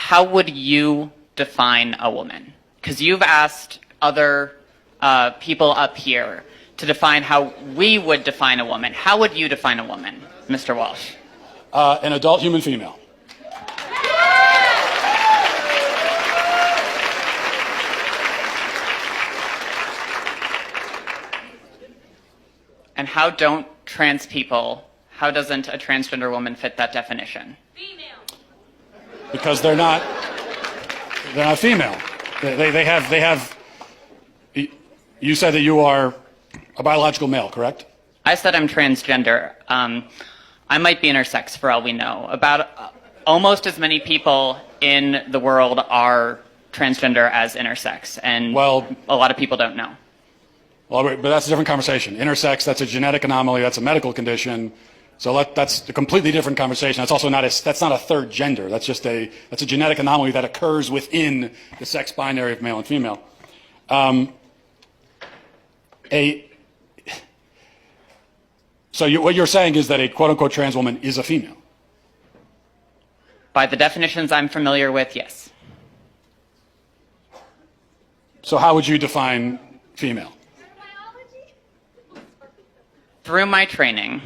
how would you define a woman? Because you've asked other people up here to define how we would define a woman. How would you define a woman, Mr. Walsh? An adult human female. And how don't trans people, how doesn't a transgender woman fit that definition? Female. Because they're not female. They have, you said that you are a biological male, correct? I said I'm transgender. I might be intersex for all we know. About almost as many people in the world are transgender as intersex, and well, a lot of people don't know. Well, but that's a different conversation. Intersex, that's a genetic anomaly, that's a medical condition. So that's a completely different conversation. That's also not a third gender. That's a genetic anomaly that occurs within the sex binary of male and female. So what you're saying is that a quote-unquote trans woman is a female? By the definitions I'm familiar with, yes. So how would you define female? Through my training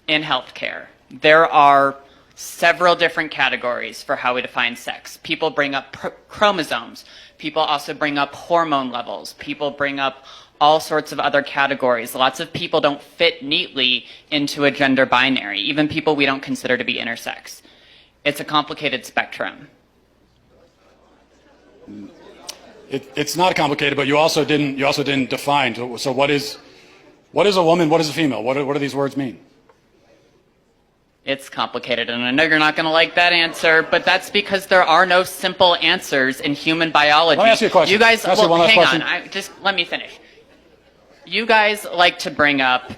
in healthcare, there are several different categories for how we define sex. People bring up chromosomes. People also bring up hormone levels. People bring up all sorts of other categories. Lots of people don't fit neatly into a gender binary, even people we don't consider to be intersex. It's a complicated spectrum. It's not complicated, but you also didn't define. So what is a woman? What is a female? What do these words mean? It's complicated, and I know you're not going to like that answer, but that's because there are no simple answers in human biology. Let me ask you a question. You guys, well, hang question. on. Just let me finish. You guys like to bring up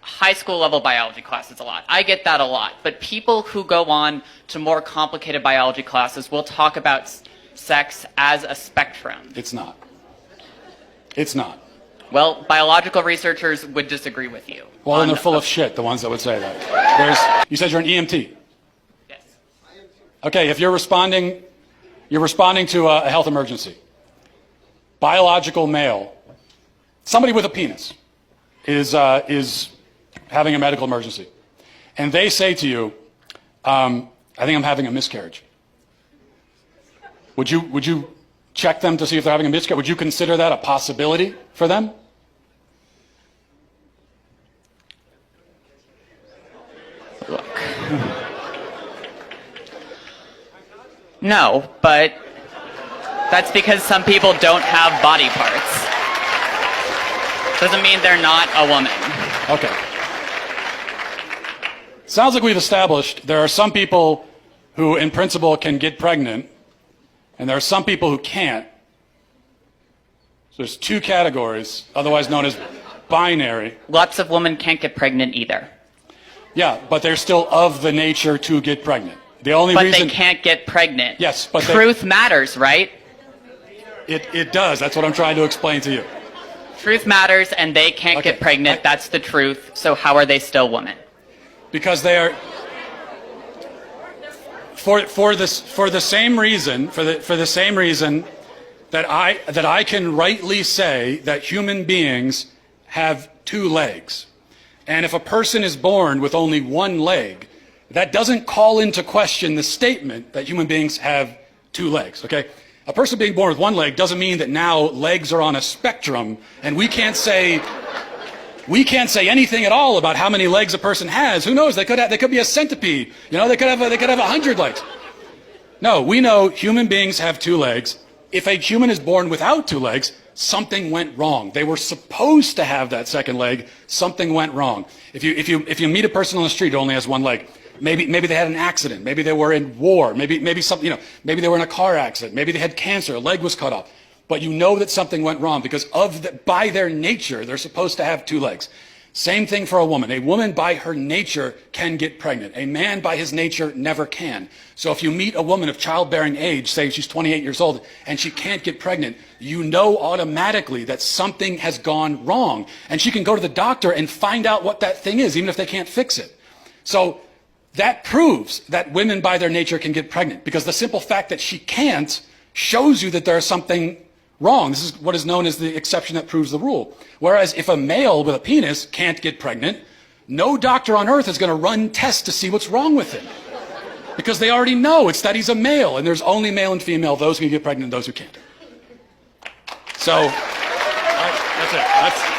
high school level biology classes a lot. I get that a lot, but people who go on to more complicated biology classes will talk about sex as a spectrum. It's not. It's not. Well, biological researchers would disagree with you. Well, then they're full of shit, the ones that would say that. You said you're an EMT. Yes. Okay, if you're responding to a health emergency. Biological male, somebody with a penis, is having a medical emergency. And they say to you, I think I'm having a miscarriage. Would you check them to see if they're having a miscarriage? Would you consider that a possibility for them? Look. No, but that's because some people don't have body parts. Doesn't mean they're not a woman. Okay. Sounds like we've established there are some people who, in principle, can get pregnant, and there are some people who can't. So there's two categories, otherwise known as binary. Lots of women can't get pregnant either. Yeah, but they're still of the nature to get pregnant. The only but reason they can't get pregnant. Yes, but truth matters, right? It does. That's what I'm trying to explain to you. Truth matters, and they can't get pregnant. That's the truth. So how are they still women? Because they are for the same reason that I can rightly say that human beings have two legs. And if a person is born with only one leg, that doesn't call into question the statement that human beings have two legs, okay? A person being born with one leg doesn't mean that now legs are on a spectrum and we can't say anything at all about how many legs a person has. Who knows? They could be a centipede. You know, they could have 100 legs. No, we know human beings have two legs. If a human is born without two legs, something went wrong. They were supposed to have that second leg. Something went wrong. If you meet a person on the street who only has one leg, maybe they had an accident. Maybe they were in war. Maybe something, maybe they were in a car accident. Maybe they had cancer. A leg was cut off. But you know that something went wrong because by their nature, they're supposed to have two legs. Same thing for a woman. A woman by her nature can get pregnant. A man by his nature never can. So if you meet a woman of childbearing age, say she's 28 years old, and she can't get pregnant, you know automatically that something has gone wrong. And she can go to the doctor and find out what that thing is, even if they can't fix it. So that proves that women by their nature can get pregnant, because the simple fact that she can't shows you that there's something wrong. This is what is known as the exception that proves the rule. Whereas if a male with a penis can't get pregnant, no doctor on earth is going to run tests to see what's wrong with him. Because they already know it's that he's a male, and there's only male and female, those who can get pregnant and those who can't. So, that's it.